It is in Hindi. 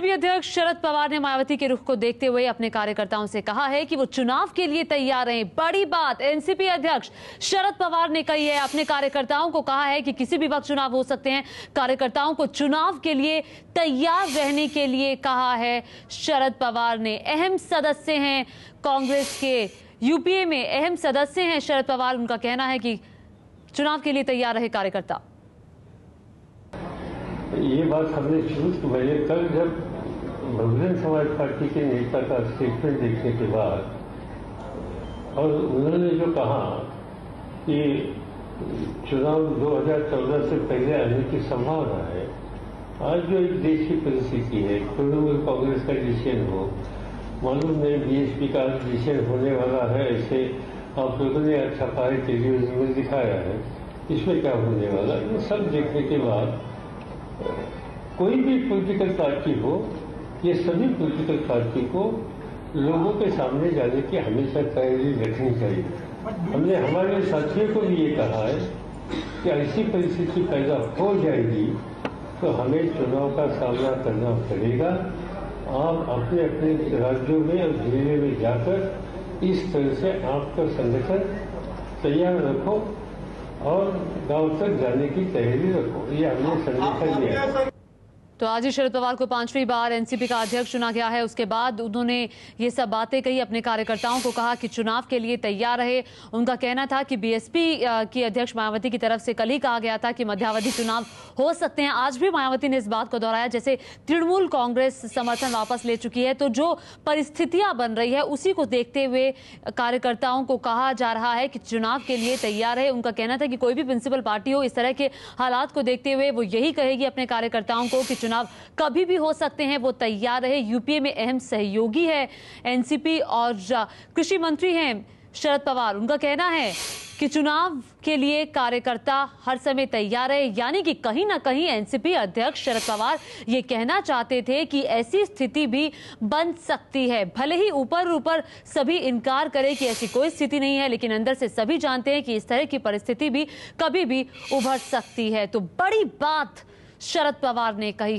एनसीपी अध्यक्ष शरद पवार ने मायावती के रुख को देखते हुए अपने कार्यकर्ताओं से कहा है कि वो चुनाव के लिए तैयार हैं। बड़ी बात एनसीपी अध्यक्ष शरद पवार ने कही है। अपने कार्यकर्ताओं को कहा है कि किसी भी वक्त चुनाव हो सकते हैं। कार्यकर्ताओं को चुनाव के लिए तैयार रहने के लिए कहा है शरद पवार ने। अहम सदस्य हैं कांग्रेस के, यूपीए में अहम सदस्य हैं शरद पवार। उनका कहना है कि चुनाव के लिए तैयार रहे कार्यकर्ता। ये बात हमने शुरू की वजह कल जब बहुजन समाज पार्टी के नेता का स्टेटमेंट देखने के बाद और उन्होंने जो कहा कि चुनाव 2014 से पहले आने की संभावना है। आज जो एक देश की परिस्थिति है, तृणमूल कांग्रेस का डिसीजन हो, मालूम नहीं बीएसपी का डिसीजन होने वाला है, ऐसे आप लोगों ने अच्छा पाए टेलीविजन में दिखाया है। इसमें क्या होने वाला, ये सब देखने के बाद कोई भी पॉलिटिकल पार्टी हो, ये सभी पॉलिटिकल पार्टी को लोगों के सामने जाने की हमेशा तैयारी रखनी चाहिए। हमने हमारे साथियों को भी ये कहा है कि ऐसी परिस्थिति पैदा हो जाएगी तो हमें चुनाव का सामना करना पड़ेगा। आप अपने अपने राज्यों में और जिले में जाकर इस तरह से आपका संगठन तैयार रखो और गांव तक जाने की तैयारी रखो। ये हमने संदेशा दिया है। तो आज ही शरद पवार को 5वीं बार एनसीपी का अध्यक्ष चुना गया है। उसके बाद उन्होंने ये सब बातें कही, अपने कार्यकर्ताओं को कहा कि चुनाव के लिए तैयार रहे। उनका कहना था कि बीएसपी की अध्यक्ष मायावती की तरफ से कल ही कहा गया था कि मध्यावधि चुनाव हो सकते हैं। आज भी मायावती ने इस बात को दोहराया। जैसे तृणमूल कांग्रेस समर्थन वापस ले चुकी है, तो जो परिस्थितियां बन रही है उसी को देखते हुए कार्यकर्ताओं को कहा जा रहा है कि चुनाव के लिए तैयार है। उनका कहना था कि कोई भी प्रिंसिपल पार्टी हो, इस तरह के हालात को देखते हुए वो यही कहेगी अपने कार्यकर्ताओं को कि चुनाव कभी भी हो सकते हैं, वो तैयार रहे। यूपीए में अहम सहयोगी है एनसीपी और कृषि मंत्री हैं शरद पवार। उनका कहना है कि चुनाव के लिए कार्यकर्ता हर समय तैयार है। यानी कि कहीं ना कहीं एनसीपी अध्यक्ष शरद पवार ये कहना चाहते थे कि ऐसी स्थिति भी बन सकती है। भले ही ऊपर ऊपर सभी इनकार करें कि ऐसी कोई स्थिति नहीं है, लेकिन अंदर से सभी जानते हैं कि इस तरह की परिस्थिति भी कभी भी उभर सकती है। तो बड़ी बात शरद पवार ने कही है।